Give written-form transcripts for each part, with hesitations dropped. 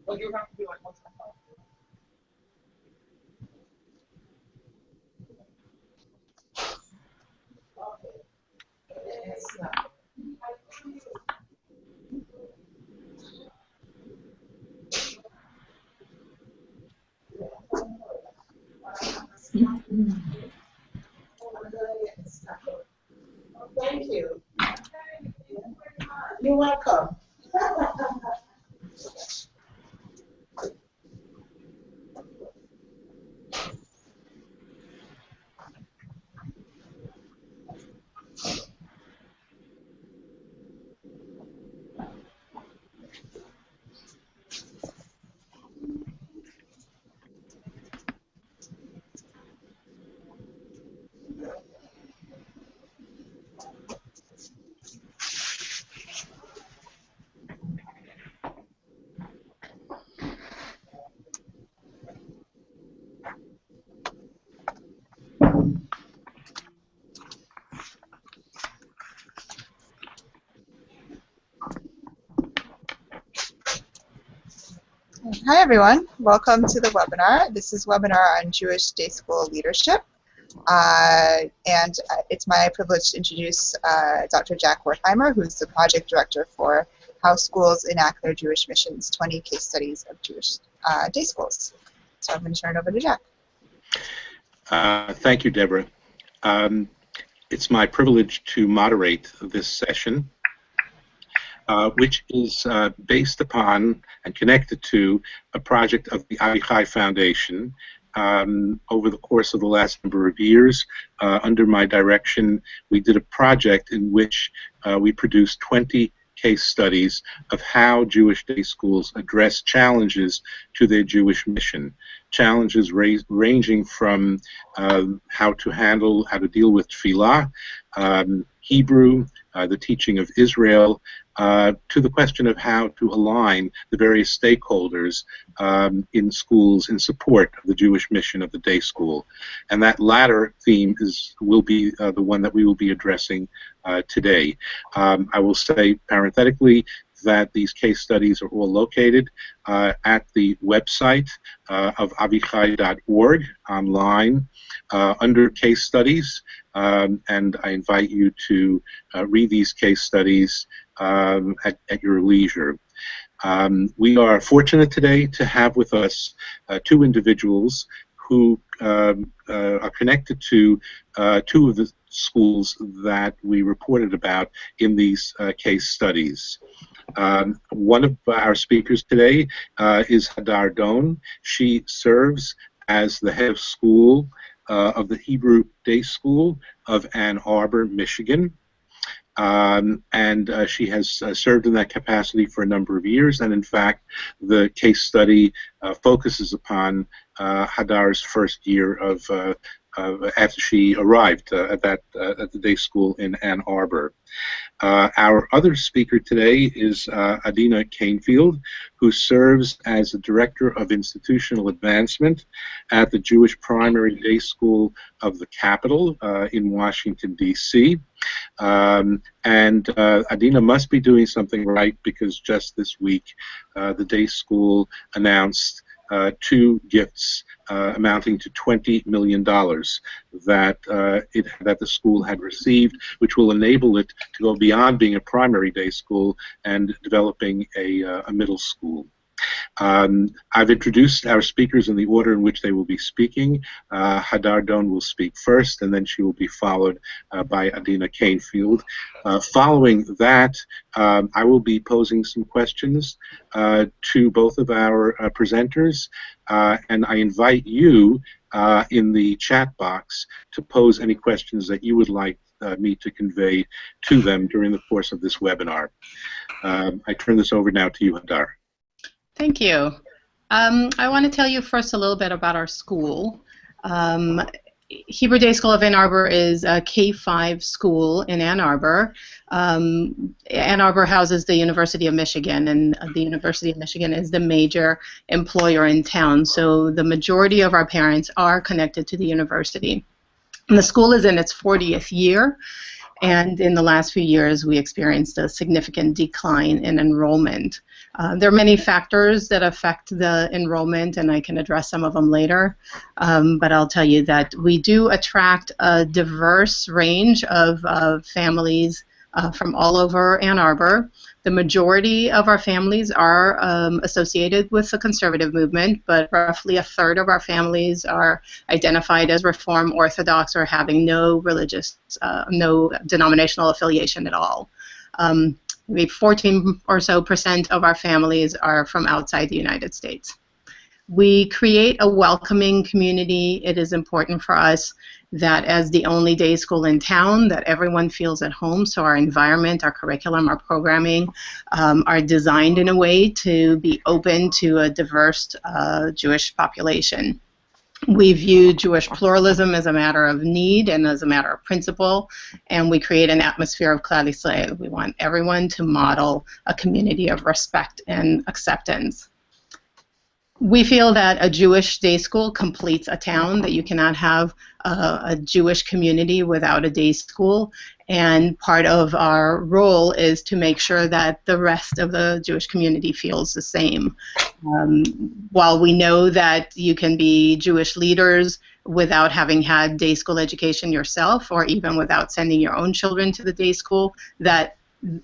Well, you have to be like, what's that? Thank you. You're welcome. Hi everyone, welcome to the webinar. This is webinar on Jewish day school leadership. It's my privilege to introduce Dr. Jack Wertheimer, who's the project director for How Schools Enact Their Jewish Missions, 20 Case Studies of Jewish Day Schools. So I'm going to turn it over to Jack. Thank you, Deborah. It's my privilege to moderate this session, which is based upon and connected to a project of the AVI CHAI Foundation. Over the course of the last number of years, under my direction, we did a project in which we produced 20 case studies of how Jewish day schools address challenges to their Jewish mission. Challenges ranging from how to deal with tefillah, Hebrew, the teaching of Israel, to the question of how to align the various stakeholders in schools in support of the Jewish mission of the day school. And that latter theme will be the one that we will be addressing today. I will say parenthetically that these case studies are all located at the website of avichai.org online under case studies, and I invite you to read these case studies at your leisure. We are fortunate today to have with us two individuals who are connected to two of the schools that we reported about in these case studies. One of our speakers today is Hadar Doan. She serves as the head of school of the Hebrew Day School of Ann Arbor, Michigan. She has served in that capacity for a number of years, and in fact the case study focuses upon Hadar's first year of after she arrived at the day school in Ann Arbor. Our other speaker today is Adina Canfield, who serves as the Director of Institutional Advancement at the Jewish Primary Day School of the Capitol in Washington, D.C. Adina must be doing something right, because just this week the day school announced two gifts amounting to $20 million that the school had received, which will enable it to go beyond being a primary day school and developing a middle school. I've introduced our speakers in the order in which they will be speaking. Hadar Doan will speak first, and then she will be followed by Adina Canfield. Following that, I will be posing some questions to both of our presenters, and I invite you in the chat box to pose any questions that you would like me to convey to them during the course of this webinar. I turn this over now to you, Hadar. Thank you. I want to tell you first a little bit about our school. Hebrew Day School of Ann Arbor is a K-5 school in Ann Arbor. Ann Arbor houses the University of Michigan, and the University of Michigan is the major employer in town, so the majority of our parents are connected to the university. And the school is in its 40th year, and in the last few years we experienced a significant decline in enrollment. There are many factors that affect the enrollment, and I can address some of them later, but I'll tell you that we do attract a diverse range of families from all over Ann Arbor. The majority of our families are associated with the conservative movement, but roughly a third of our families are identified as Reform Orthodox or having no religious, no denominational affiliation at all. Maybe 14% or so of our families are from outside the United States. We create a welcoming community. It is important for us that as the only day school in town, that everyone feels at home, so our environment, our curriculum, our programming are designed in a way to be open to a diverse Jewish population. We view Jewish pluralism as a matter of need and as a matter of principle, and we create an atmosphere of Klal Yisrael. We want everyone to model a community of respect and acceptance. We feel that a Jewish day school completes a town, that you cannot have a Jewish community without a day school, and part of our role is to make sure that the rest of the Jewish community feels the same. While we know that you can be Jewish leaders without having had day school education yourself, or even without sending your own children to the day school, that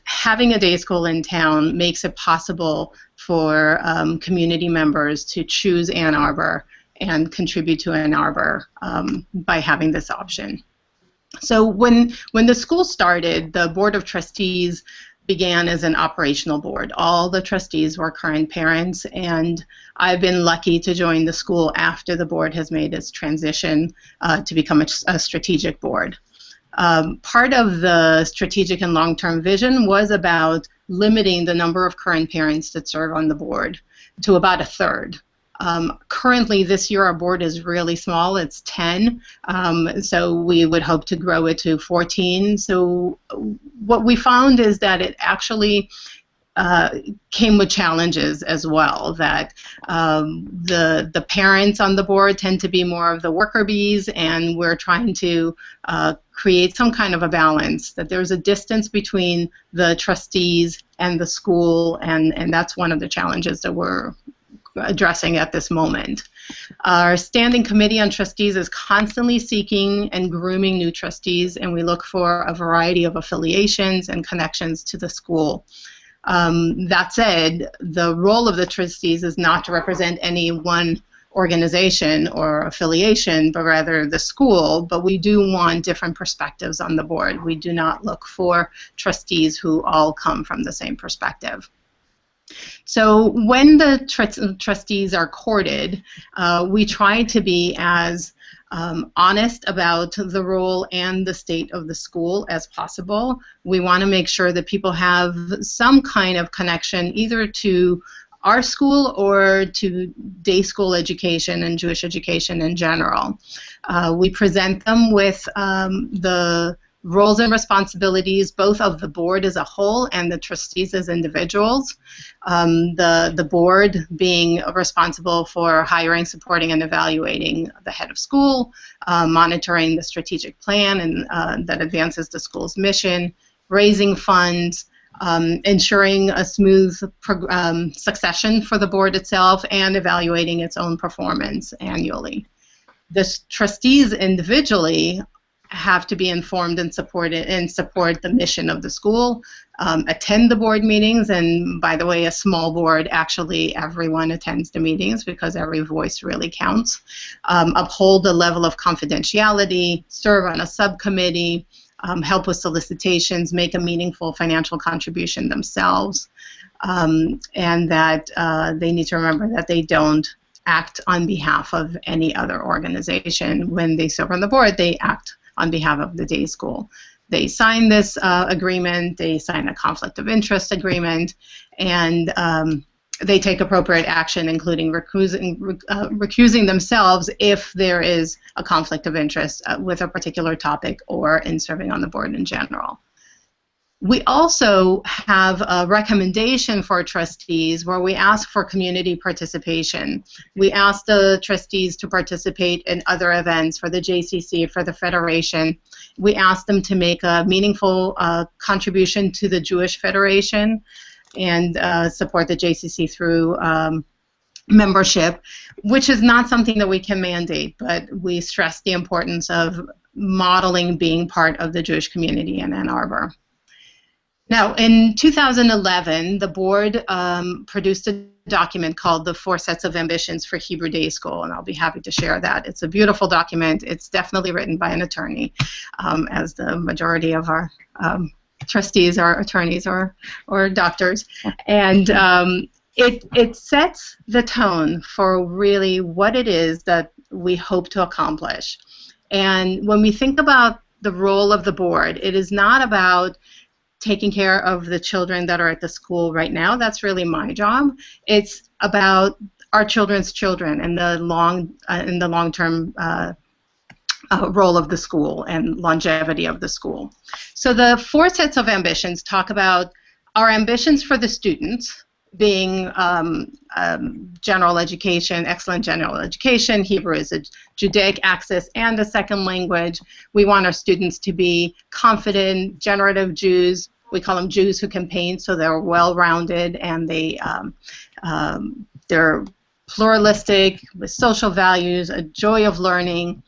having a day school in town makes it possible for community members to choose Ann Arbor and contribute to Ann Arbor by having this option. So when the school started, the Board of Trustees began as an operational board. All the trustees were current parents, and I've been lucky to join the school after the board has made its transition to become a strategic board. Part of the strategic and long-term vision was about limiting the number of current parents that serve on the board to about a third. Currently, this year, our board is really small. It's 10, so we would hope to grow it to 14. So what we found is that it actually came with challenges as well, that the parents on the board tend to be more of the worker bees, and we're trying to create some kind of a balance, that there's a distance between the trustees and the school, and that's one of the challenges that we're addressing at this moment. Our standing committee on trustees is constantly seeking and grooming new trustees, and we look for a variety of affiliations and connections to the school. That said, the role of the trustees is not to represent any one organization or affiliation, but rather the school, but we do want different perspectives on the board. We do not look for trustees who all come from the same perspective. So when the trustees are courted, we try to be as honest about the role and the state of the school as possible. We want to make sure that people have some kind of connection either to our school or to day school education and Jewish education in general. We present them with the roles and responsibilities both of the board as a whole and the trustees as individuals. The board being responsible for hiring, supporting, and evaluating the head of school, monitoring the strategic plan and that advances the school's mission, raising funds, ensuring a smooth succession for the board itself, and evaluating its own performance annually. The trustees individually have to be informed and support the mission of the school, attend the board meetings, and by the way, a small board, actually everyone attends the meetings because every voice really counts, uphold the level of confidentiality, serve on a subcommittee, help with solicitations, make a meaningful financial contribution themselves, and that they need to remember that they don't act on behalf of any other organization. When they serve on the board, they act on behalf of the day school. They sign this agreement, they sign a conflict of interest agreement, and they take appropriate action, including recusing themselves if there is a conflict of interest with a particular topic or in serving on the board in general. We also have a recommendation for trustees where we ask for community participation. We ask the trustees to participate in other events for the JCC, for the Federation. We ask them to make a meaningful contribution to the Jewish Federation and support the JCC through membership, which is not something that we can mandate, but we stress the importance of modeling being part of the Jewish community in Ann Arbor. Now, in 2011, the board produced a document called the 4 Sets of Ambitions for Hebrew Day School, and I'll be happy to share that. It's a beautiful document. It's definitely written by an attorney, as the majority of our trustees are attorneys or doctors. And it sets the tone for really what it is that we hope to accomplish. And when we think about the role of the board, it is not about taking care of the children that are at the school right now. That's really my job. It's about our children's children and the long-term role of the school and longevity of the school. So the 4 sets of ambitions talk about our ambitions for the students being general education, excellent general education. Hebrew is a Judaic axis and a second language. We want our students to be confident, generative Jews. We call them Jews who can paint, so they're well-rounded and they're pluralistic with social values, a joy of learning,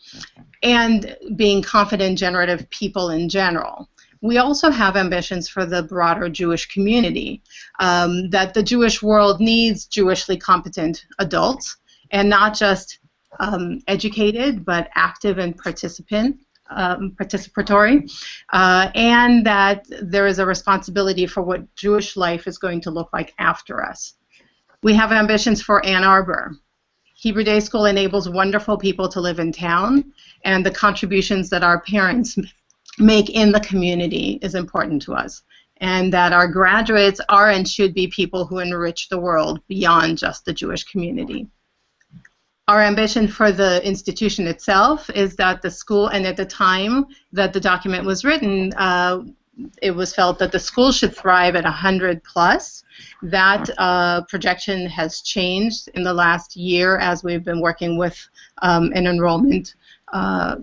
and being confident, generative people in general. We also have ambitions for the broader Jewish community, that the Jewish world needs Jewishly competent adults, and not just educated, but active and participatory, and that there is a responsibility for what Jewish life is going to look like after us. We have ambitions for Ann Arbor. Hebrew Day School enables wonderful people to live in town, and the contributions that our parents make in the community is important to us, and that our graduates are and should be people who enrich the world beyond just the Jewish community. Our ambition for the institution itself is that the school, and at the time that the document was written, it was felt that the school should thrive at 100 plus. That projection has changed in the last year as we've been working with an enrollment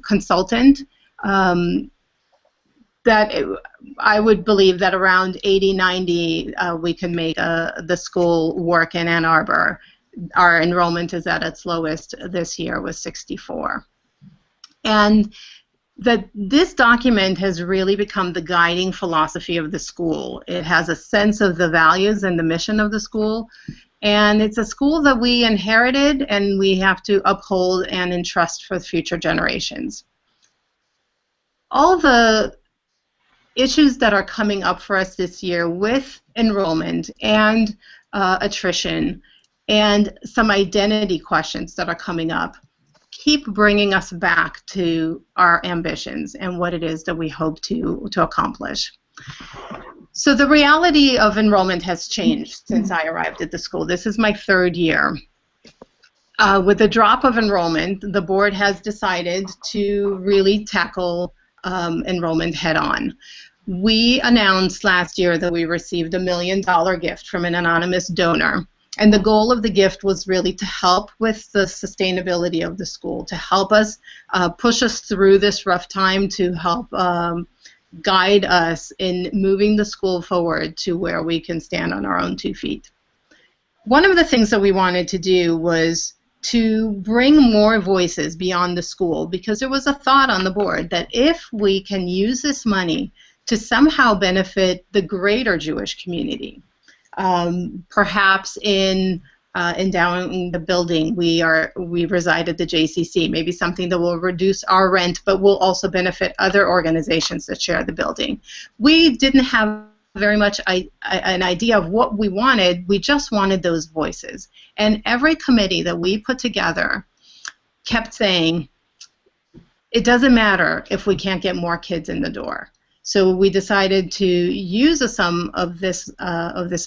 consultant. I would believe that around 80, 90 we can make the school work in Ann Arbor. Our enrollment is at its lowest this year with 64. And this document has really become the guiding philosophy of the school. It has a sense of the values and the mission of the school, and it's a school that we inherited and we have to uphold and entrust for future generations. All the issues that are coming up for us this year with enrollment and attrition and some identity questions that are coming up keep bringing us back to our ambitions and what it is that we hope to accomplish. So the reality of enrollment has changed since I arrived at the school. This is my 3rd year. With the drop of enrollment, the board has decided to really tackle enrollment head-on. We announced last year that we received a $1 million gift from an anonymous donor, and the goal of the gift was really to help with the sustainability of the school, to help us push us through this rough time, to help guide us in moving the school forward to where we can stand on our own 2 feet. One of the things that we wanted to do was to bring more voices beyond the school, because there was a thought on the board that if we can use this money to somehow benefit the greater Jewish community, perhaps in endowing the building we reside at the JCC, maybe something that will reduce our rent but will also benefit other organizations that share the building. We didn't have very much an idea of what we wanted. We just wanted those voices. And every committee that we put together kept saying, it doesn't matter if we can't get more kids in the door. So we decided to use a sum of this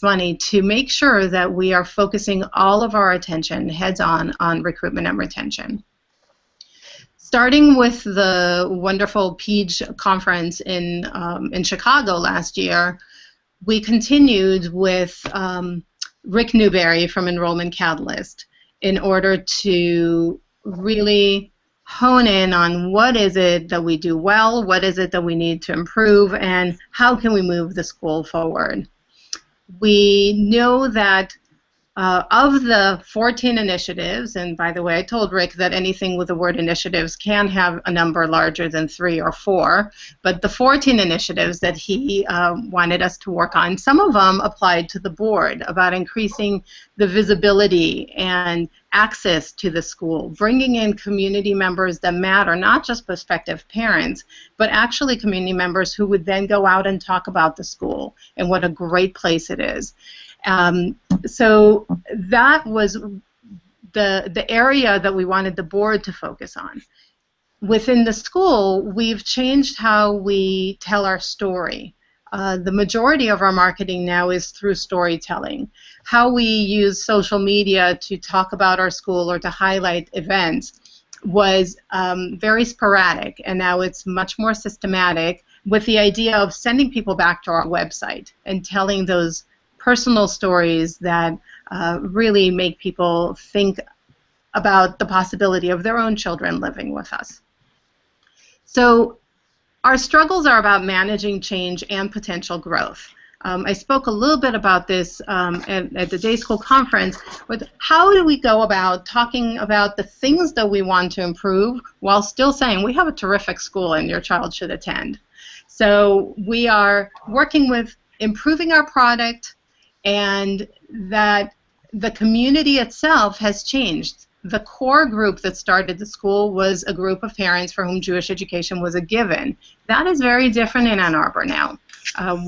money to make sure that we are focusing all of our attention heads on recruitment and retention. Starting with the wonderful PEAGE conference in Chicago last year, we continued with Rick Newberry from Enrollment Catalyst in order to really hone in on what is it that we do well, what is it that we need to improve, and how can we move the school forward. We know that of the 14 initiatives, and by the way, I told Rick that anything with the word initiatives can have a number larger than 3 or 4, but the 14 initiatives that he wanted us to work on, some of them applied to the board about increasing the visibility and access to the school, bringing in community members that matter, not just prospective parents, but actually community members who would then go out and talk about the school and what a great place it is. So that was the area that we wanted the board to focus on. Within the school, we've changed how we tell our story. The majority of our marketing now is through storytelling. How we use social media to talk about our school or to highlight events was very sporadic, and now it's much more systematic with the idea of sending people back to our website and telling those personal stories that really make people think about the possibility of their own children living with us. So our struggles are about managing change and potential growth. I spoke a little bit about this at the Day School Conference, but how do we go about talking about the things that we want to improve while still saying we have a terrific school and your child should attend? So we are working with improving our product, and that the community itself has changed. The core group that started the school was a group of parents for whom Jewish education was a given. That is very different in Ann Arbor now.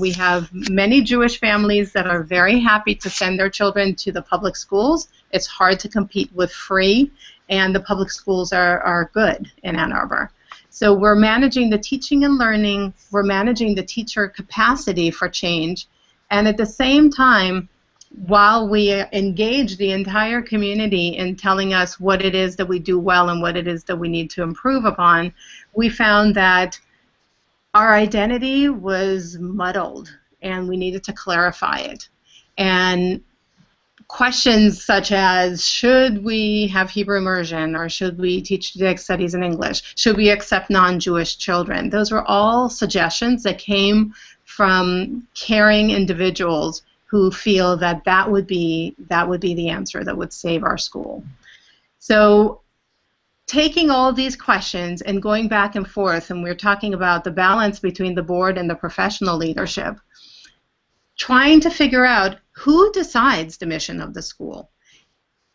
We have many Jewish families that are very happy to send their children to the public schools. It's hard to compete with free, and the public schools are good in Ann Arbor. So we're managing the teaching and learning, we're managing the teacher capacity for change, and at the same time, while we engage the entire community in telling us what it is that we do well and what it is that we need to improve upon, we found that our identity was muddled and we needed to clarify it. And questions such as, should we have Hebrew immersion, or should we teach Judaic studies in English? Should we accept non-Jewish children? Those were all suggestions that came from caring individuals who feel that that would be the answer that would save our school. So taking all these questions and going back and forth, and we're talking about the balance between the board and the professional leadership, trying to figure out who decides the mission of the school.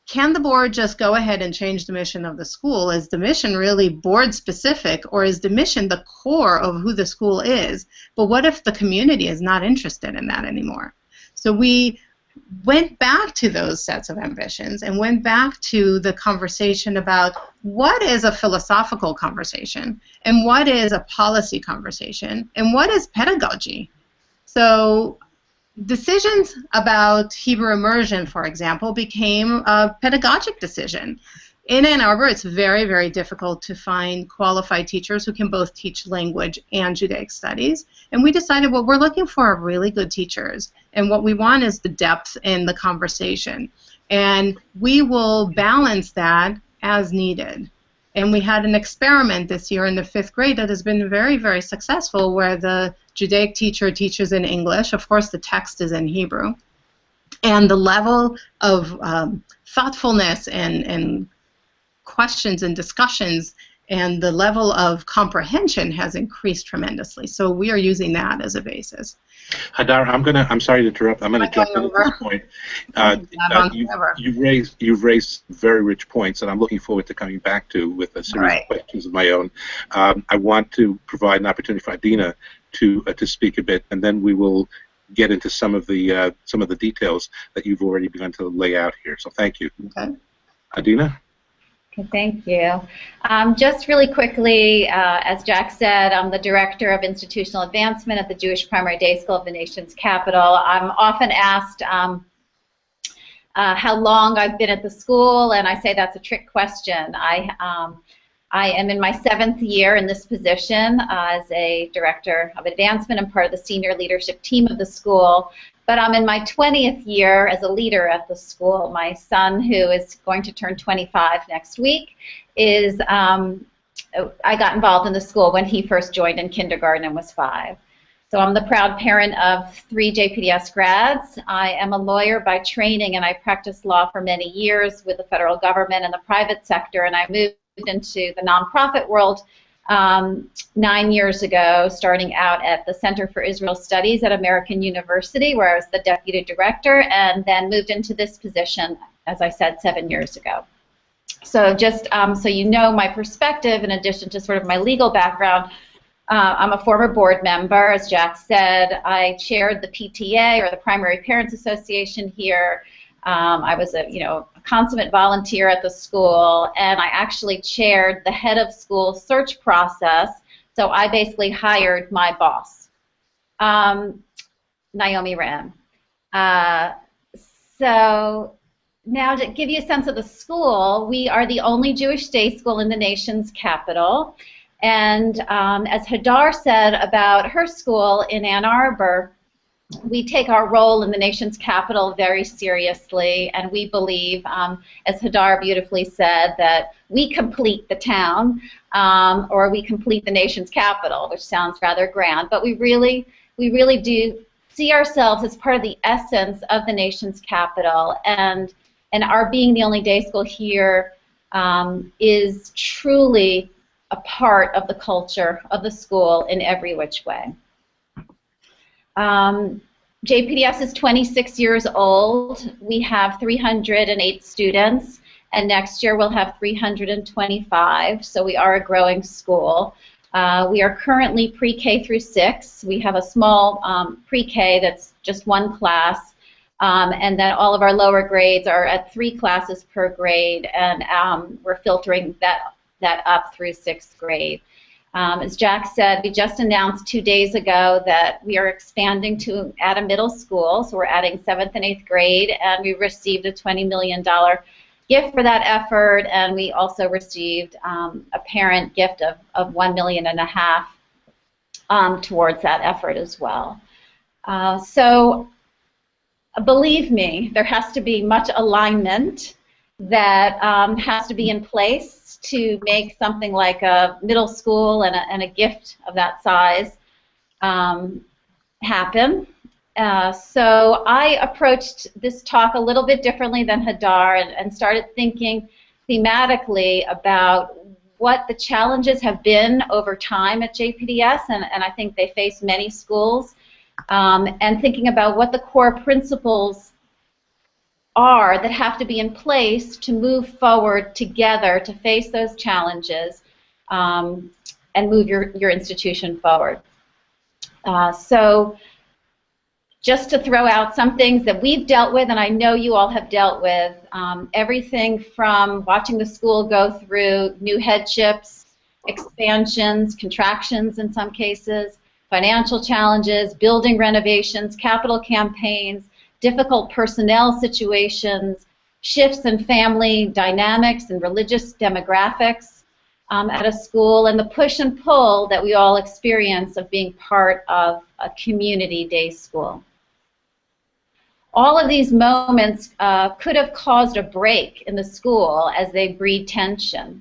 Can the board just go ahead and change the mission of the school? Is the mission really board specific, or is the mission the core of who the school is? But what if the community is not interested in that anymore? So we went back to those sets of ambitions and went back to the conversation about what is a philosophical conversation and what is a policy conversation and what is pedagogy. So decisions about Hebrew immersion, for example, became a pedagogic decision. In Ann Arbor, it's very, very difficult to find qualified teachers who can both teach language and Judaic studies. And we decided what we're looking for are really good teachers. And what we want is the depth in the conversation. And we will balance that as needed. And we had an experiment this year in the 5th grade that has been very, very successful, where the Judaic teacher teaches in English. Of course, the text is in Hebrew. And the level of thoughtfulness and questions and discussions and the level of comprehension has increased tremendously. So we are using that as a basis. Hadar, I'm sorry to interrupt. I'm going to jump in at this point. You've raised very rich points, and I'm looking forward to coming back to with a series of questions of my own. I want to provide an opportunity for Adina to speak a bit, and then we will get into some of the details that you've already begun to lay out here. So thank you. Okay. Adina? Okay, thank you. Just really quickly, as Jack said, I'm the Director of Institutional Advancement at the Jewish Primary Day School of the nation's capital. I'm often asked how long I've been at the school, and I say that's a trick question. I am in my 7th year in this position as a Director of Advancement and part of the senior leadership team of the school. But I'm in my 20th year as a leader at the school. My son, who is going to turn 25 next week, is, I got involved in the school when he first joined in kindergarten and was 5. So I'm the proud parent of 3 JPDS grads. I am a lawyer by training, and I practiced law for many years with the federal government and the private sector, and I moved into the nonprofit world 9 years ago, starting out at the Center for Israel Studies at American University, where I was the deputy director, and then moved into this position, as I said, 7 years ago. So just so you know my perspective, in addition to sort of my legal background, I'm a former board member. As Jack said, I chaired the PTA, or the Primary Parents Association here. I was a consummate volunteer at the school, and I actually chaired the head of school search process. So I basically hired my boss, Naomi Ran. So now to give you a sense of the school, we are the only Jewish day school in the nation's capital. And as Hadar said about her school in Ann Arbor, we take our role in the nation's capital very seriously, and we believe, as Hadar beautifully said, that we complete the town, or we complete the nation's capital, which sounds rather grand, but we really do see ourselves as part of the essence of the nation's capital, and our being the only day school here is truly a part of the culture of the school in every which way. JPDS is 26 years old. We have 308 students, and next year we'll have 325, so we are a growing school. We are currently pre-K through 6. We have a small pre-K that's just 1 class, and then all of our lower grades are at 3 classes per grade, and we're filtering that up through 6th grade. As Jack said, we just announced 2 days ago that we are expanding to add a middle school, so we're adding 7th and 8th grade, and we received a $20 million gift for that effort, and we also received a parent gift of $1.5 million towards that effort as well. So believe me, there has to be much alignment that has to be in place to make something like a middle school and a gift of that size happen. So I approached this talk a little bit differently than Hadar, and started thinking thematically about what the challenges have been over time at JPDS, and I think they face many schools, and thinking about what the core principles are that have to be in place to move forward together to face those challenges and move your institution forward. So just to throw out some things that we've dealt with, and I know you all have dealt with, everything from watching the school go through new headships, expansions, contractions in some cases, financial challenges, building renovations, capital campaigns, difficult personnel situations, shifts in family dynamics and religious demographics at a school, and the push and pull that we all experience of being part of a community day school. All of these moments could have caused a break in the school as they breed tension,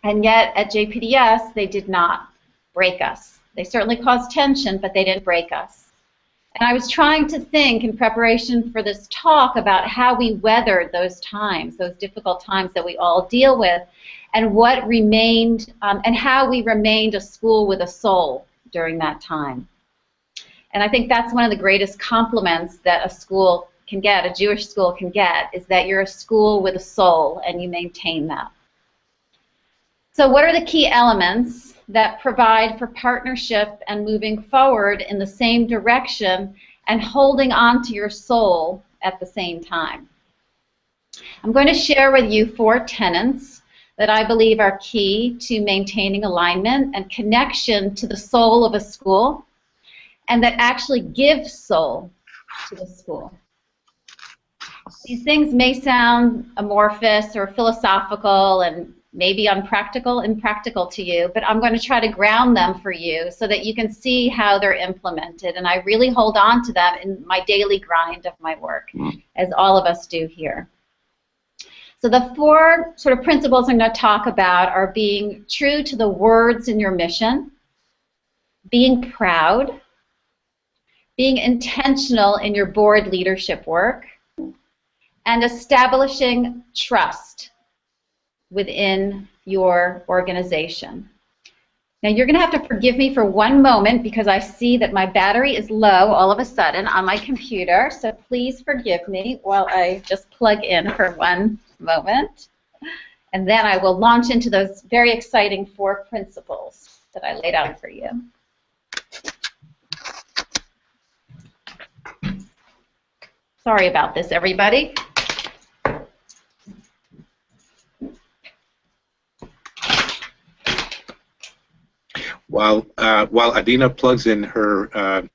and yet at JPDS they did not break us. They certainly caused tension, but they didn't break us. And I was trying to think in preparation for this talk about how we weathered those times, those difficult times that we all deal with, and what remained, and how we remained a school with a soul during that time. And I think that's one of the greatest compliments that a school can get, a Jewish school can get, is that you're a school with a soul and you maintain that. So what are the key elements that provide for partnership and moving forward in the same direction and holding on to your soul at the same time? I'm going to share with you 4 tenets that I believe are key to maintaining alignment and connection to the soul of a school, and that actually give soul to the school. These things may sound amorphous or philosophical and maybe impractical to you, but I'm going to try to ground them for you so that you can see how they're implemented. And I really hold on to them in my daily grind of my work, as all of us do here. So the four sort of principles I'm going to talk about are being true to the words in your mission, being proud, being intentional in your board leadership work, and establishing trust within your organization. Now you're going to have to forgive me for one moment because I see that my battery is low all of a sudden on my computer, so please forgive me while I just plug in for one moment, and then I will launch into those very exciting four principles that I laid out for you. Sorry about this, everybody. While Adina plugs in her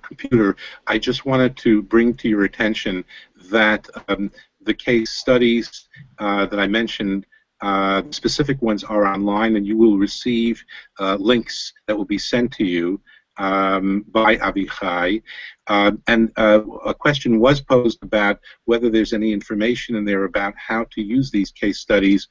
computer, I just wanted to bring to your attention that the case studies that I mentioned, specific ones are online, and you will receive links that will be sent to you by AVI CHAI. And a question was posed about whether there's any information in there about how to use these case studies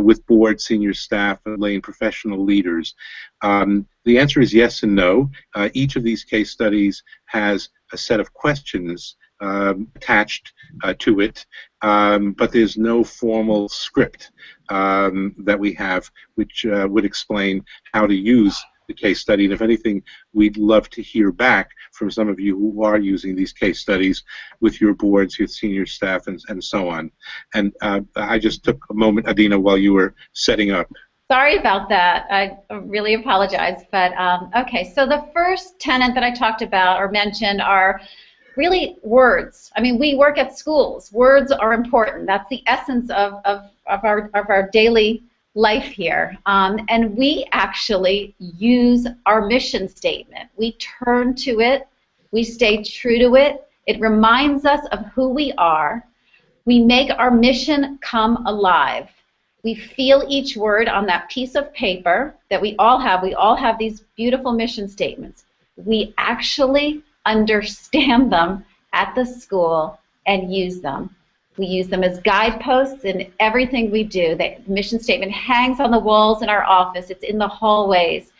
with board, senior staff, and lay and professional leaders. The answer is yes and no. Each of these case studies has a set of questions attached to it, but there's no formal script that we have which would explain how to use the case study. And if anything, we'd love to hear back from some of you who are using these case studies with your boards, your senior staff, and so on. And I just took a moment, Adina, while you were setting up. Sorry about that. I really apologize. But okay, so the first tenet that I talked about or mentioned are really words. I mean, we work at schools. Words are important. That's the essence of our daily life here. And we actually use our mission statement. We turn to it. We stay true to it. It reminds us of who we are. We make our mission come alive. We feel each word on that piece of paper that we all have. We all have these beautiful mission statements. We actually understand them at the school and use them. We use them as guideposts in everything we do. The mission statement hangs on the walls in our office. It's in the hallways.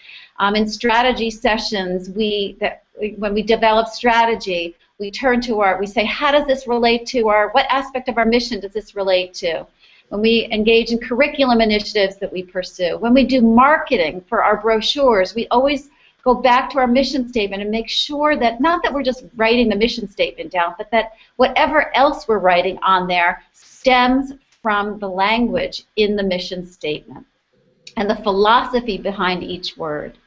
In strategy sessions, when we develop strategy, we turn to we say, how does this relate to what aspect of our mission does this relate to? When we engage in curriculum initiatives that we pursue, when we do marketing for our brochures, we always go back to our mission statement and make sure that not that we're just writing the mission statement down, but that whatever else we're writing on there stems from the language in the mission statement and the philosophy behind each word.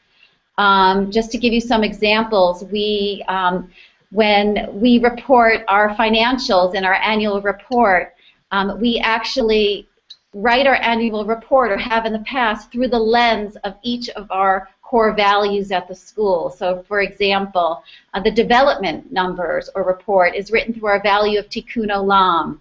Just to give you some examples, when we report our financials in our annual report, we actually write our annual report, or have in the past, through the lens of each of our core values at the school. So, for example, the development numbers or report is written through our value of Tikkun Olam.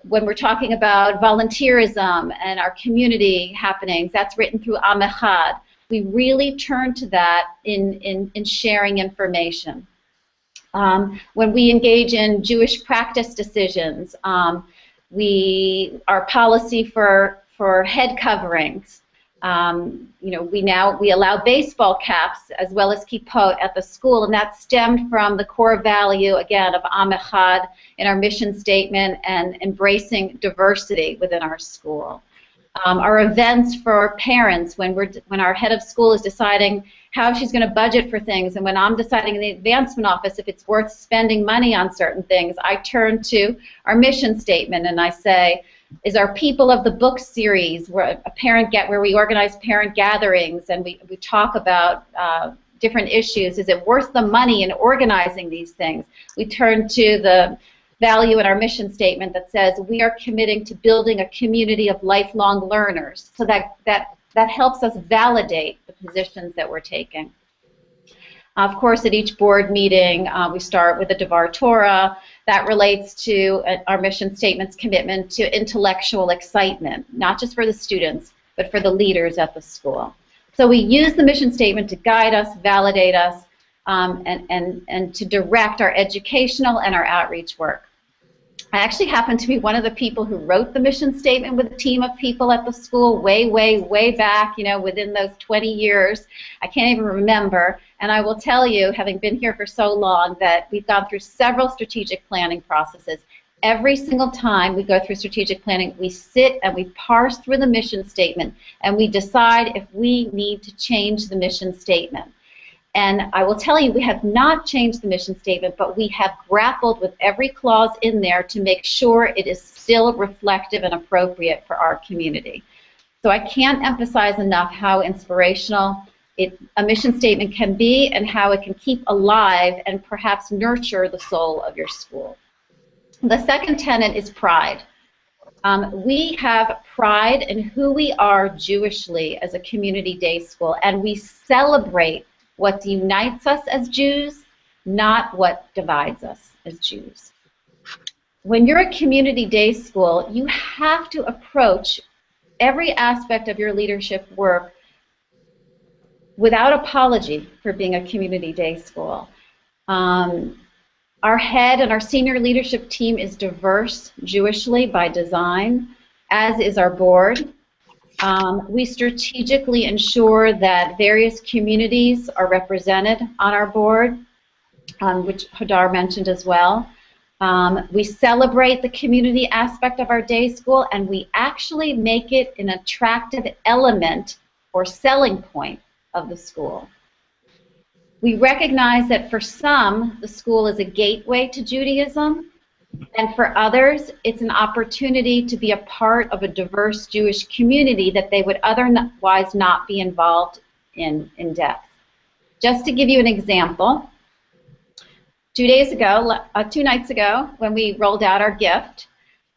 When we're talking about volunteerism and our community happenings, that's written through Am Echad. We really turn to that in sharing information. When we engage in Jewish practice decisions, our policy for head coverings, we allow baseball caps as well as kippot at the school, and that stemmed from the core value, again, of Am Echad in our mission statement and embracing diversity within our school. Our events for parents, when our head of school is deciding how she's going to budget for things, and when I'm deciding in the advancement office if it's worth spending money on certain things, I turn to our mission statement and I say, is our People of the Book series, where we organize parent gatherings and we talk about different issues, is it worth the money in organizing these things? We turn to value in our mission statement that says we are committing to building a community of lifelong learners. So that helps us validate the positions that we're taking. Of course, at each board meeting, we start with a Devar Torah. That relates to our mission statement's commitment to intellectual excitement, not just for the students, but for the leaders at the school. So we use the mission statement to guide us, validate us, and to direct our educational and our outreach work. I actually happen to be one of the people who wrote the mission statement with a team of people at the school way back, you know, within those 20 years. I can't even remember. And I will tell you, having been here for so long, that we've gone through several strategic planning processes. Every single time we go through strategic planning, we sit and we parse through the mission statement and we decide if we need to change the mission statement. And I will tell you, we have not changed the mission statement, but we have grappled with every clause in there to make sure it is still reflective and appropriate for our community. So I can't emphasize enough how inspirational a mission statement can be and how it can keep alive and perhaps nurture the soul of your school. The second tenet is pride. We have pride in who we are Jewishly as a community day school, and we celebrate what unites us as Jews, not what divides us as Jews. When you're a community day school, you have to approach every aspect of your leadership work without apology for being a community day school. Our head and our senior leadership team is diverse Jewishly by design, as is our board. We strategically ensure that various communities are represented on our board, which Hadar mentioned as well. We celebrate the community aspect of our day school, and we actually make it an attractive element or selling point of the school. We recognize that for some, the school is a gateway to Judaism, and for others, it's an opportunity to be a part of a diverse Jewish community that they would otherwise not be involved in depth. Just to give you an example, 2 nights ago, when we rolled out our gift,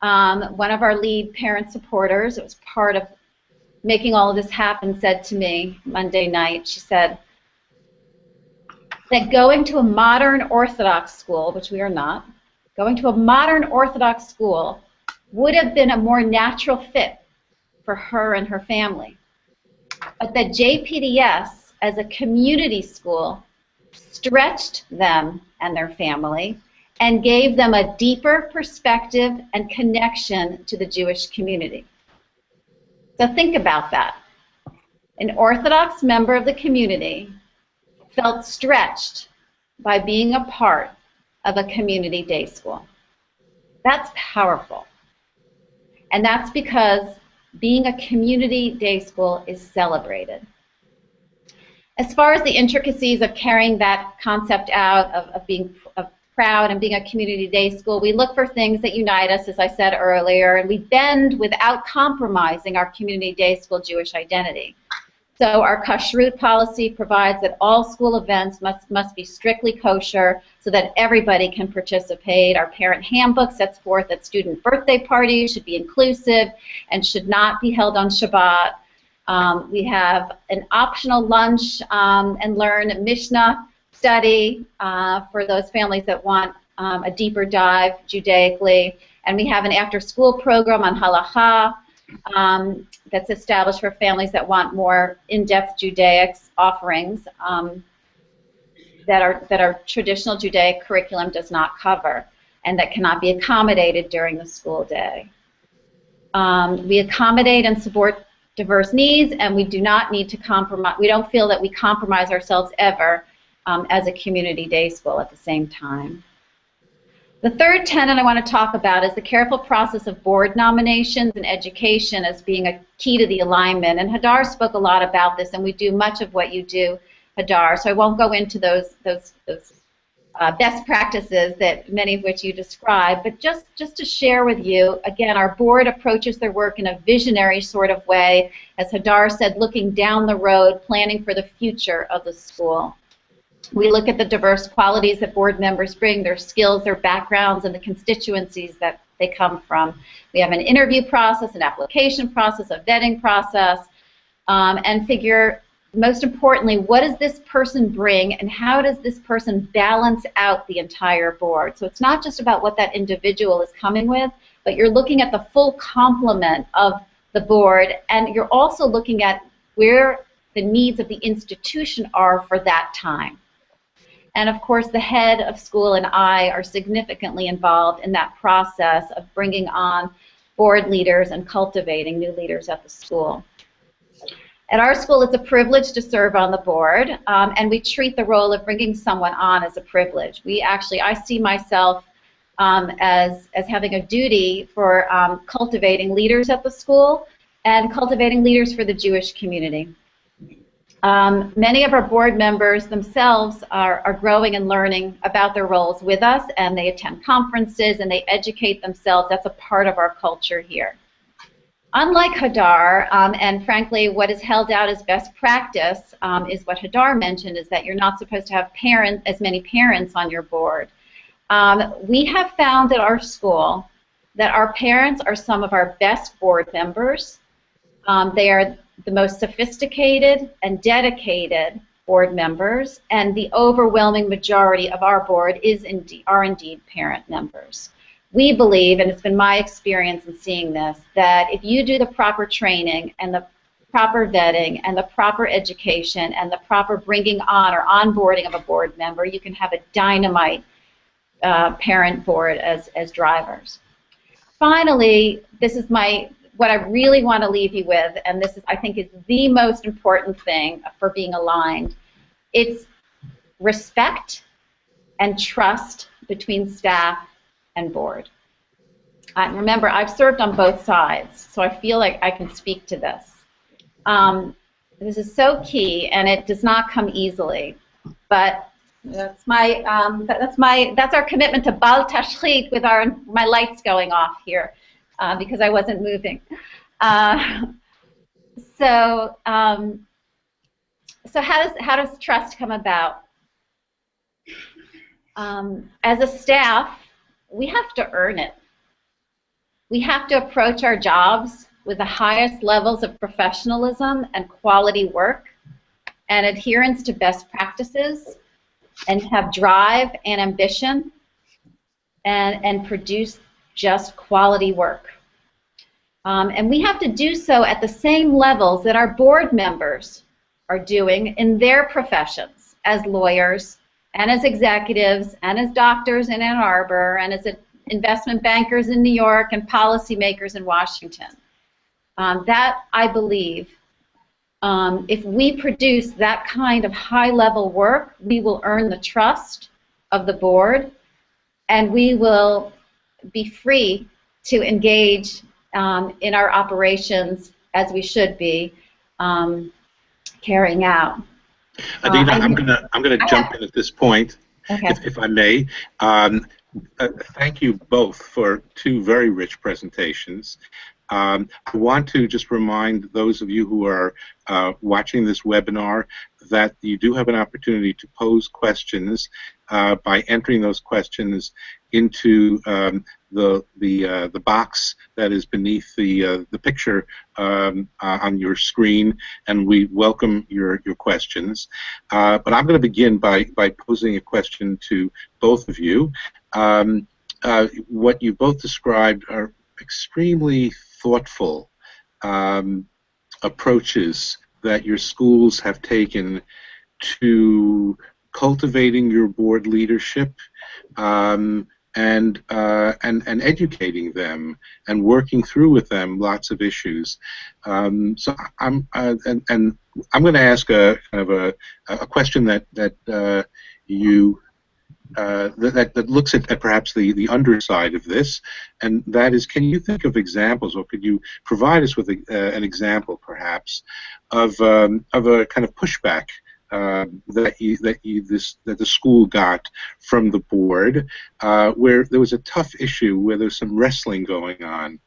one of our lead parent supporters, it was part of making all of this happen, said to me Monday night, she said that going to a modern Orthodox school, which we are not, going to a modern Orthodox school would have been a more natural fit for her and her family. But that JPDS, as a community school, stretched them and their family and gave them a deeper perspective and connection to the Jewish community. So think about that. An Orthodox member of the community felt stretched by being a part of a community day school. That's powerful. And that's because being a community day school is celebrated. As far as the intricacies of carrying that concept out, of being proud and being a community day school, we look for things that unite us, as I said earlier, and we bend without compromising our community day school Jewish identity. So our kashrut policy provides that all school events must be strictly kosher so that everybody can participate. Our parent handbook sets forth that student birthday parties should be inclusive and should not be held on Shabbat. We have an optional lunch and learn Mishnah study for those families that want a deeper dive Judaically. And we have an after-school program on halacha that's established for families that want more in-depth Judaic offerings that our traditional Judaic curriculum does not cover and that cannot be accommodated during the school day. We accommodate and support diverse needs, and we do not need to compromise. We don't feel that we compromise ourselves ever as a community day school at the same time. The third tenet I want to talk about is the careful process of board nominations and education as being a key to the alignment. And Hadar spoke a lot about this, and we do much of what you do, Hadar, so I won't go into those best practices that many of which you described, but just to share with you, again, our board approaches their work in a visionary sort of way, as Hadar said, looking down the road, planning for the future of the school. We look at the diverse qualities that board members bring, their skills, their backgrounds, and the constituencies that they come from. We have an interview process, an application process, a vetting process, and figure, most importantly, what does this person bring and how does this person balance out the entire board? So it's not just about what that individual is coming with, but you're looking at the full complement of the board, and you're also looking at where the needs of the institution are for that time. And of course, the head of school and I are significantly involved in that process of bringing on board leaders and cultivating new leaders at the school. At our school, it's a privilege to serve on the board, and we treat the role of bringing someone on as a privilege. I see myself as having a duty for cultivating leaders at the school and cultivating leaders for the Jewish community. Many of our board members themselves are growing and learning about their roles with us, and they attend conferences and they educate themselves. That's a part of our culture here. Unlike Hadar, and frankly what is held out as best practice is what Hadar mentioned, is that you're not supposed to have as many parents on your board. We have found at our school that our parents are some of our best board members. They are the most sophisticated and dedicated board members, and the overwhelming majority of our board are indeed parent members. We believe, and it's been my experience in seeing this, that if you do the proper training and the proper vetting and the proper education and the proper bringing on or onboarding of a board member, you can have a dynamite parent board as drivers. Finally, this is what I really want to leave you with, and this is, I think, is the most important thing for being aligned. It's respect and trust between staff and board. Remember, I've served on both sides, so I feel like I can speak to this. This is so key, and it does not come easily. But that's our commitment to Bal Tashchit with my lights going off here. Because I wasn't moving. So how does trust come about? As a staff, we have to earn it. We have to approach our jobs with the highest levels of professionalism and quality work and adherence to best practices, and have drive and ambition and produce just quality work. And we have to do so at the same levels that our board members are doing in their professions as lawyers and as executives and as doctors in Ann Arbor and as investment bankers in New York and policymakers in Washington. That, I believe, if we produce that kind of high-level work, we will earn the trust of the board, and we will be free to engage in our operations as we should be carrying out. Adina, I'm gonna jump in at this point, okay. if I may. Thank you both for two very rich presentations. I want to just remind those of you who are watching this webinar that you do have an opportunity to pose questions by entering those questions into the box that is beneath the picture on your screen, and we welcome your questions. But I'm going to begin by posing a question to both of you. What you both described are extremely thoughtful approaches that your schools have taken to cultivating your board leadership and educating them and working through with them lots of issues. So I'm going to ask a kind of a question that you. That looks at perhaps the underside of this, and that is, can you think of examples, or could you provide us with an example, perhaps, of a kind of pushback that the school got from the board, where there was a tough issue, where there's some wrestling going on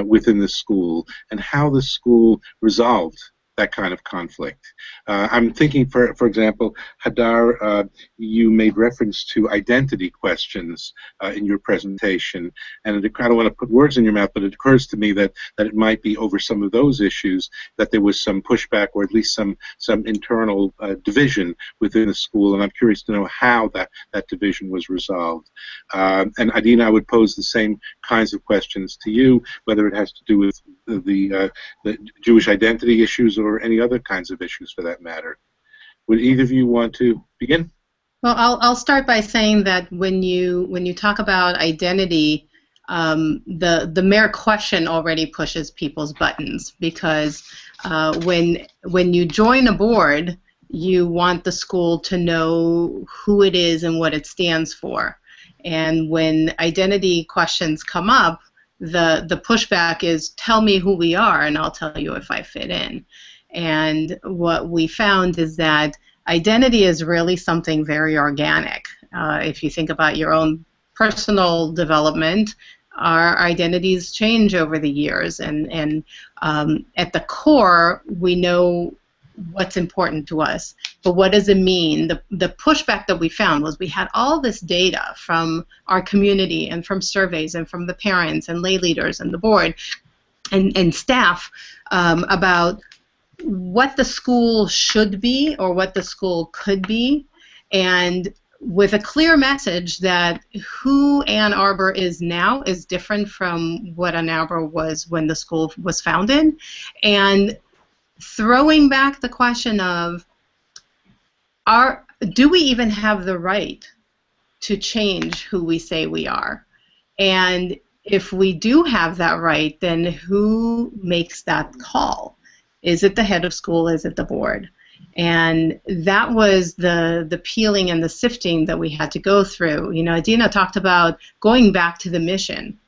within the school, and how the school resolved that kind of conflict. I'm thinking, for example, Hadar, you made reference to identity questions in your presentation, and I don't want to put words in your mouth, but it occurs to me that it might be over some of those issues that there was some pushback, or at least some internal division within the school, and I'm curious to know how that division was resolved. And Adina, I would pose the same kinds of questions to you, whether it has to do with the Jewish identity issues or any other kinds of issues for that matter. Would either of you want to begin? Well, I'll start by saying that when you talk about identity, the mere question already pushes people's buttons, because when you join a board, you want the school to know who it is and what it stands for. And when identity questions come up, the pushback is, tell me who we are and I'll tell you if I fit in. And what we found is that identity is really something very organic. If you think about your own personal development, our identities change over the years, and at the core, we know what's important to us. But what does it mean? The pushback that we found was we had all this data from our community and from surveys and from the parents and lay leaders and the board and staff about what the school should be or what the school could be, and with a clear message that who Ann Arbor is now is different from what Ann Arbor was when the school was founded, and throwing back the question of, do we even have the right to change who we say we are? And if we do have that right, then who makes that call? Is it the head of school? Is it the board? And that was the peeling and the sifting that we had to go through. You know, Adina talked about going back to the mission.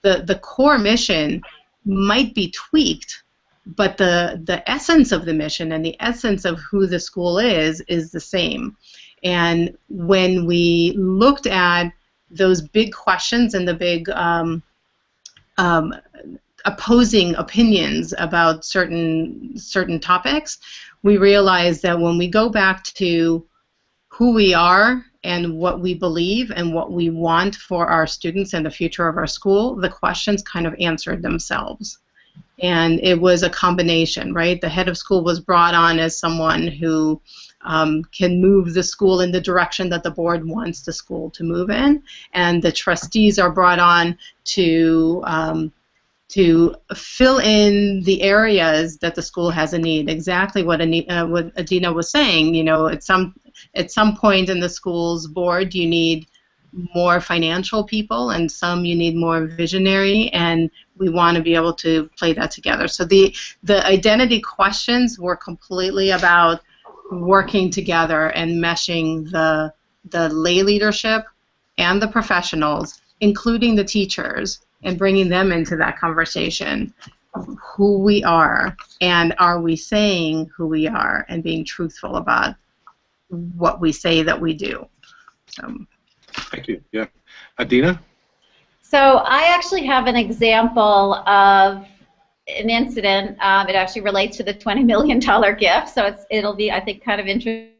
The core mission might be tweaked, but the essence of the mission and the essence of who the school is the same. And when we looked at those big questions and the big opposing opinions about certain topics, we realized that when we go back to who we are and what we believe and what we want for our students and the future of our school, the questions kind of answered themselves. And it was a combination, right? The head of school was brought on as someone who can move the school in the direction that the board wants the school to move in, and the trustees are brought on to fill in the areas that the school has a need. Exactly what Adina was saying. You know, at some point in the school's board, you need more financial people, and some you need more visionary, and we want to be able to play that together. So the identity questions were completely about working together and meshing the lay leadership and the professionals, including the teachers, and bringing them into that conversation. Who we are, and are we saying who we are, and being truthful about what we say that we do. So. Thank you. Yeah. Adina? So I actually have an example of an incident. It actually relates to the $20 million gift, so it'll be, I think, kind of interesting.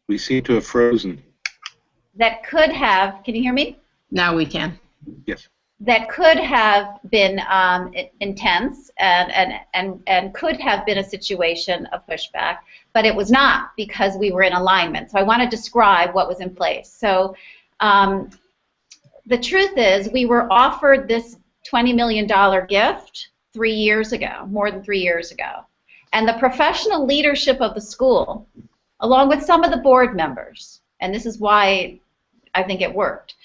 We seem to have frozen. That could have, can you hear me? Now we can. Yes. That could have been intense and could have been a situation of pushback, but it was not, because we were in alignment. So I want to describe what was in place. So the truth is, we were offered this $20 million gift 3 years ago, more than 3 years ago. And the professional leadership of the school, along with some of the board members, and this is why I think it worked,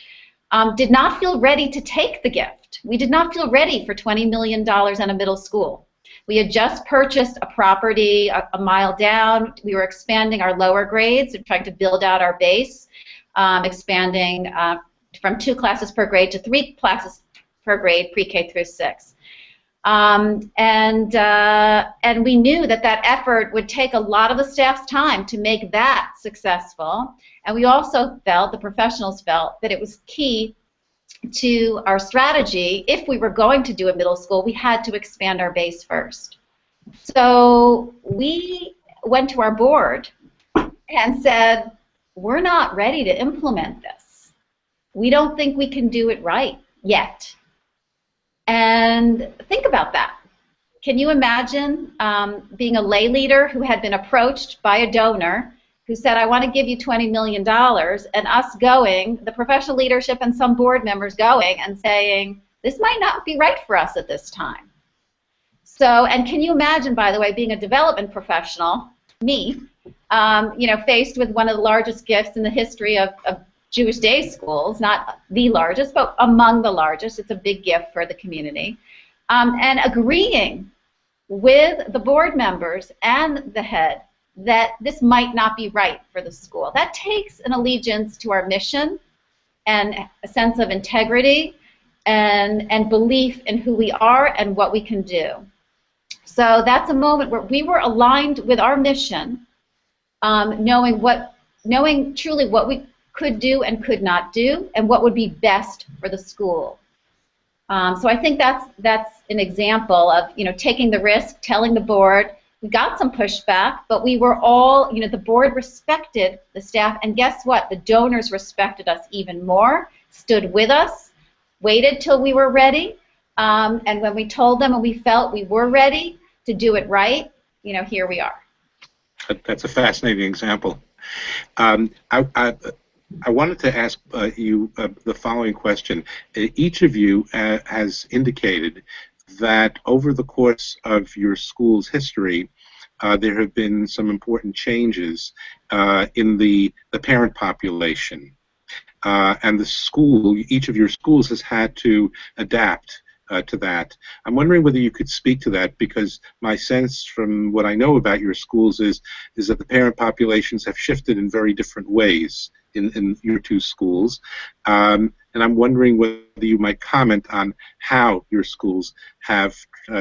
did not feel ready to take the gift. We did not feel ready for $20 million in a middle school. We had just purchased a property a mile down. We were expanding our lower grades and trying to build out our base, expanding from 2 classes per grade to 3 classes per grade, pre-K through 6. And we knew that effort would take a lot of the staff's time to make that successful. And we also felt, the professionals felt, that it was key to our strategy, if we were going to do a middle school, we had to expand our base first. So we went to our board and said, we're not ready to implement this. We don't think we can do it right yet. And think about that. Can you imagine being a lay leader who had been approached by a donor who said, I want to give you $20 million, and us going, the professional leadership and some board members going and saying, this might not be right for us at this time. So, and can you imagine, by the way, being a development professional, me, faced with one of the largest gifts in the history of Jewish day schools, not the largest, but among the largest. It's a big gift for the community. And agreeing with the board members and the head that this might not be right for the school. That takes an allegiance to our mission and a sense of integrity and belief in who we are and what we can do. So that's a moment where we were aligned with our mission, knowing truly what we could do and could not do, and what would be best for the school. So I think that's an example of taking the risk, telling the board. We got some pushback, but we were all, the board respected the staff, and guess what? The donors respected us even more, stood with us, waited till we were ready, and when we told them and we felt we were ready to do it right, here we are. That's a fascinating example. I wanted to ask you the following question. Each of you has indicated that over the course of your school's history, there have been some important changes in the parent population. And the school, each of your schools has had to adapt to that. I'm wondering whether you could speak to that, because my sense from what I know about your schools is that the parent populations have shifted in very different ways in your two schools. And I'm wondering whether you might comment on how your schools have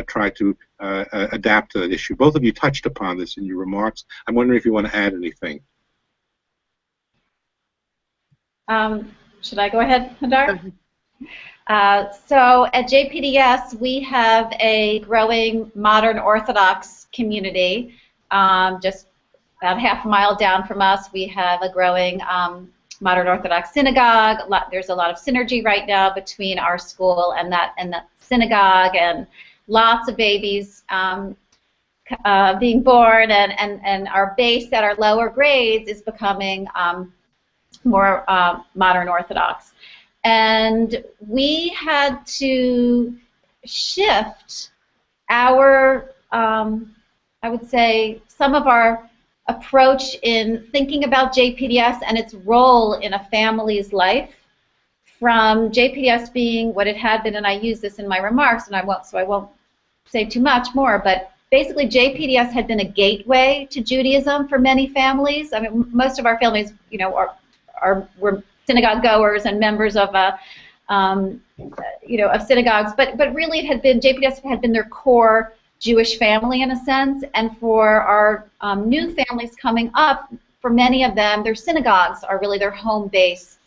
tried to adapt to that issue. Both of you touched upon this in your remarks. I'm wondering if you want to add anything. Should I go ahead, Hadar? So at JPDS, we have a growing modern Orthodox community. Just about half a mile down from us, we have a growing modern Orthodox synagogue. There's a lot of synergy right now between our school and that synagogue, and lots of babies being born, and our base at our lower grades is becoming more modern Orthodox. And we had to shift our, I would say, some of our approach in thinking about JPDS and its role in a family's life, from JPDS being what it had been, and I use this in my remarks, and I won't say too much more, but basically JPDS had been a gateway to Judaism for many families. I mean, most of our families, were synagogue goers and members of of synagogues, but really JPDS had been their core Jewish family in a sense, and for our new families coming up, for many of them, their synagogues are really their home base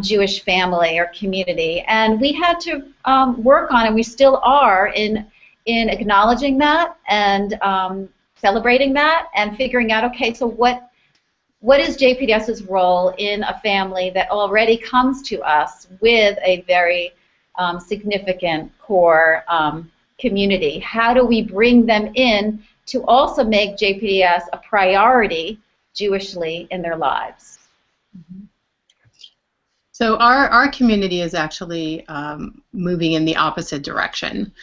Jewish family or community, and we had to work on, and we still are, in acknowledging that and celebrating that and figuring out, okay, so what is JPDS's role in a family that already comes to us with a very significant core community? How do we bring them in to also make JPDS a priority Jewishly in their lives? So our community is actually moving in the opposite direction.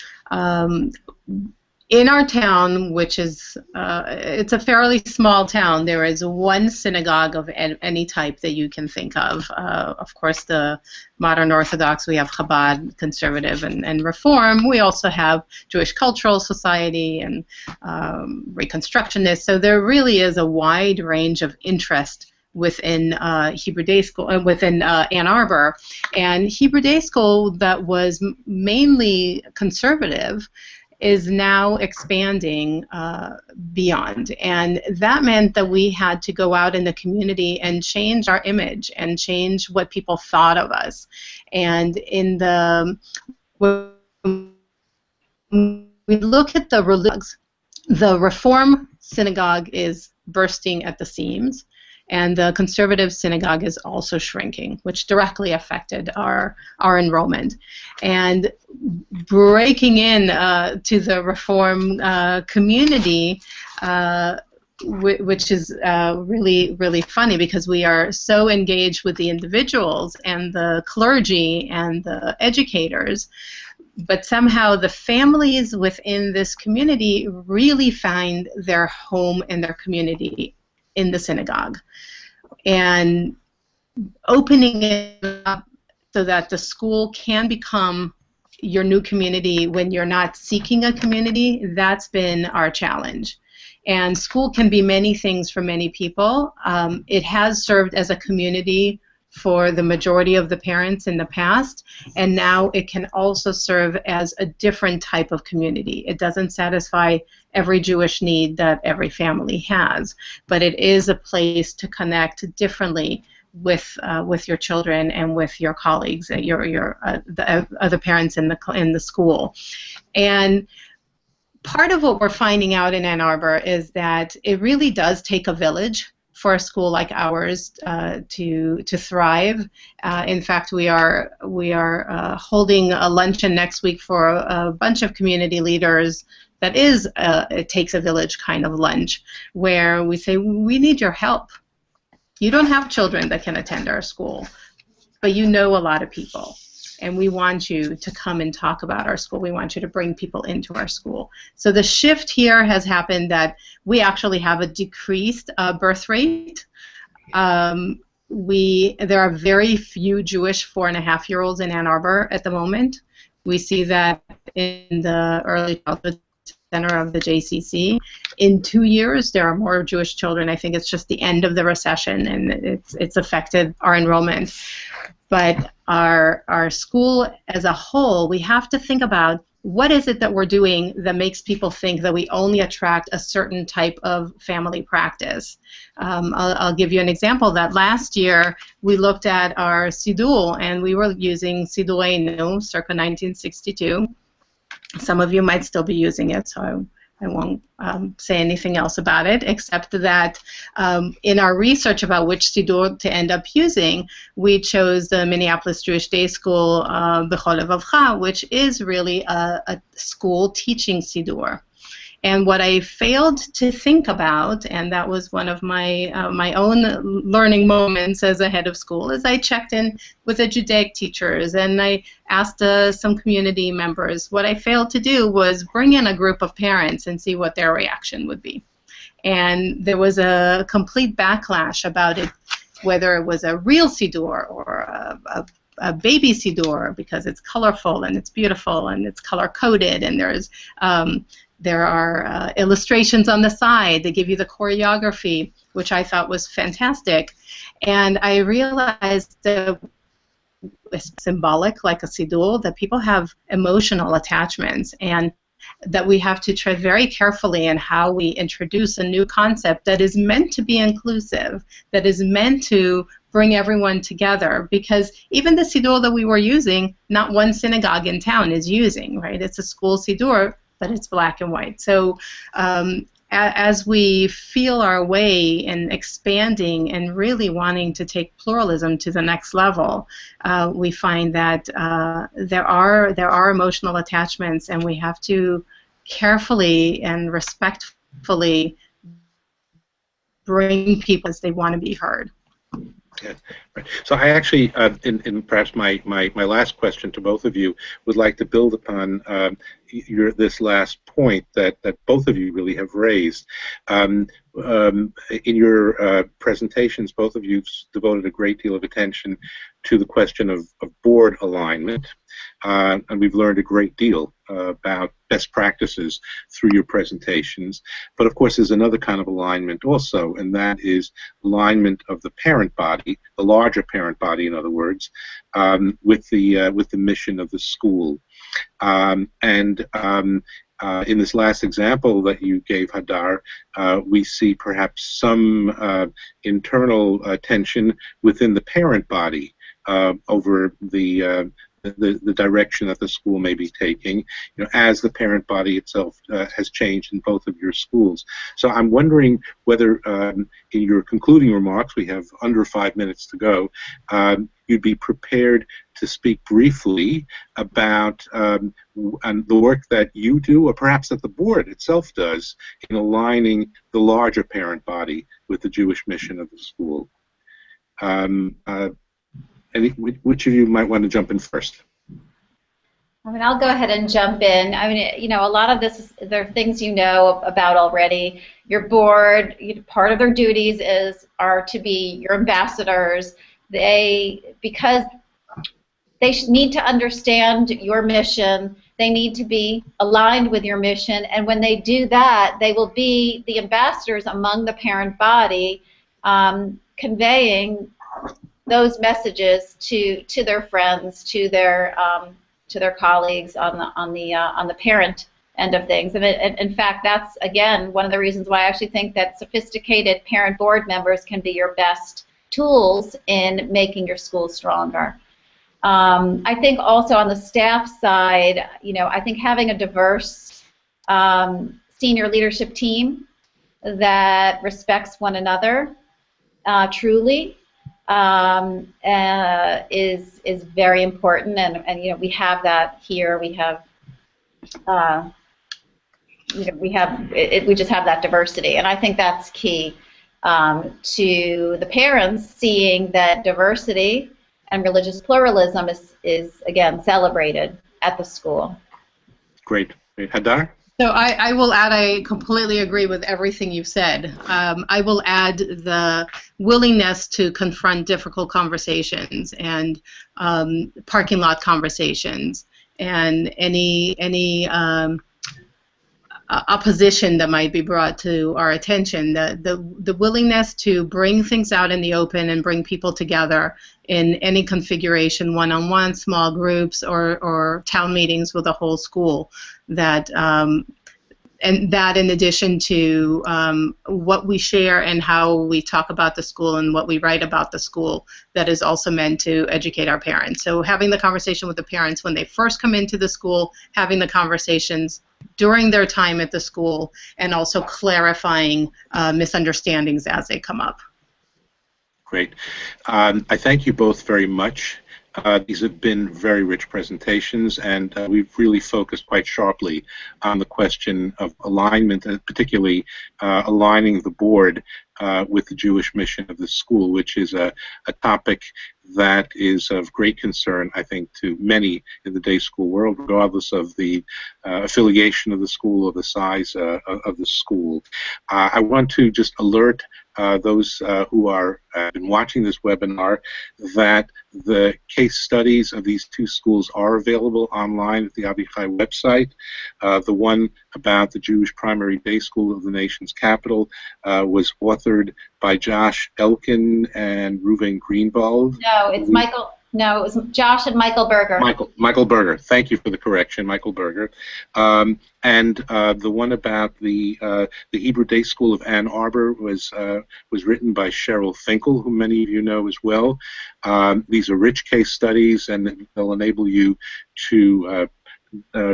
In our town, which is it's a fairly small town, there is one synagogue of any type that you can think of. Of course, the modern Orthodox, we have Chabad, conservative, and Reform. We also have Jewish Cultural Society and Reconstructionists. So there really is a wide range of interest within Hebrew Day School, within Ann Arbor. And Hebrew Day School that was mainly conservative is now expanding beyond. And that meant that we had to go out in the community and change our image and change what people thought of us. And when we look at the religions, the Reform synagogue is bursting at the seams, and the conservative synagogue is also shrinking, which directly affected our enrollment. And breaking in to the Reform community, which is really, really funny, because we are so engaged with the individuals and the clergy and the educators, but somehow the families within this community really find their home and their community in the synagogue. And opening it up so that the school can become your new community when you're not seeking a community, that's been our challenge. And school can be many things for many people. It has served as a community for the majority of the parents in the past, and now it can also serve as a different type of community. It doesn't satisfy every Jewish need that every family has, but it is a place to connect differently with your children and with your colleagues, the other parents in the school. And part of what we're finding out in Ann Arbor is that it really does take a village for a school like ours to thrive. In fact, we are holding a luncheon next week for a bunch of community leaders. That is it takes a village kind of lunch, where we say, we need your help. You don't have children that can attend our school, but you know a lot of people, and we want you to come and talk about our school. We want you to bring people into our school. So the shift here has happened that we actually have a decreased birth rate. There are very few Jewish 4.5-year-olds in Ann Arbor at the moment. We see that in the early childhood center of the JCC. In 2 years, there are more Jewish children. I think it's just the end of the recession, and it's affected our enrollment. But our school as a whole, we have to think about what is it that we're doing that makes people think that we only attract a certain type of family practice. I'll give you an example. That last year we looked at our Siddur, and we were using Siddureinu circa 1962. Some of you might still be using it, so I won't say anything else about it, except that in our research about which Siddur to end up using, we chose the Minneapolis Jewish Day School, B'chol Levavcha, which is really a school teaching Siddur. And what I failed to think about, and that was one of my my own learning moments as a head of school, is I checked in with the Judaic teachers and I asked some community members. What I failed to do was bring in a group of parents and see what their reaction would be. And there was a complete backlash about it, whether it was a real Siddur or a baby Siddur, because it's colorful and it's beautiful and it's color-coded, and there are illustrations on the side. They give you the choreography, which I thought was fantastic. And I realized that it's symbolic, like a siddur, that people have emotional attachments, and that we have to tread very carefully in how we introduce a new concept that is meant to be inclusive, that is meant to bring everyone together, because even the siddur that we were using, not one synagogue in town is using, right? It's a school siddur, but it's black and white. So as we feel our way in expanding and really wanting to take pluralism to the next level, we find that there are emotional attachments, and we have to carefully and respectfully bring people as they want to be heard. Yeah, right. So I actually, in perhaps my last question to both of you, would like to build upon this last point that both of you really have raised. In your presentations, both of you devoted a great deal of attention to the question of board alignment, and we've learned a great deal about best practices through your presentations. But of course, there's another kind of alignment also, and that is alignment of the parent body, the larger parent body, in other words, with the mission of the school. In this last example that you gave, Hadar, we see perhaps some internal tension within the parent body over the direction that the school may be taking, as the parent body itself has changed in both of your schools. So I'm wondering whether, in your concluding remarks, we have under 5 minutes to go, you'd be prepared to speak briefly about the work that you do, or perhaps that the board itself does, in aligning the larger parent body with the Jewish mission of the school. Which of you might want to jump in first? I mean, I'll go ahead and jump in. I mean, a lot of this, there are things you know about already. Your board, part of their duties are to be your ambassadors. Because they need to understand your mission, they need to be aligned with your mission, and when they do that, they will be the ambassadors among the parent body, conveying those messages to their friends, to their colleagues on the parent end of things. And in fact, that's again one of the reasons why I actually think that sophisticated parent board members can be your best tools in making your school stronger. I think also on the staff side, I think having a diverse senior leadership team that respects one another truly is very important, and we have that here. We just have that diversity, and I think that's key to the parents, seeing that diversity and religious pluralism is again celebrated at the school. Great. Hadar? So I will add, I completely agree with everything you've said. I will add the willingness to confront difficult conversations and parking lot conversations and any opposition that might be brought to our attention. The willingness to bring things out in the open and bring people together in any configuration, one-on-one, small groups, or town meetings with a whole school. And that in addition to what we share and how we talk about the school and what we write about the school, that is also meant to educate our parents. So having the conversation with the parents when they first come into the school, having the conversations during their time at the school, and also clarifying misunderstandings as they come up. Great. I thank you both very much. These have been very rich presentations, and we've really focused quite sharply on the question of alignment, particularly aligning the board with the Jewish mission of the school, which is a topic that is of great concern, I think, to many in the day school world, regardless of the affiliation of the school or the size of the school. I want to just alert those who are been watching this webinar that the case studies of these two schools are available online at the AVI CHAI website. The one about the Jewish primary day school of the nation's capital was authored by Josh Elkin and Reuven Greenwald. No, it's Michael. No, it was Josh and Michael Berger. Michael Berger. Thank you for the correction, Michael Berger. And the one about the Hebrew Day School of Ann Arbor was written by Cheryl Finkel, who many of you know as well. These are rich case studies, and they'll enable you to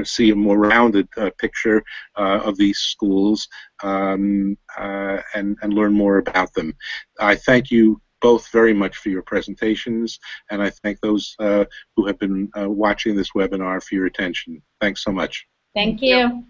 see a more rounded picture of these schools and learn more about them. I thank you both very much for your presentations, and I thank those who have been watching this webinar for your attention. Thanks so much. Thank you.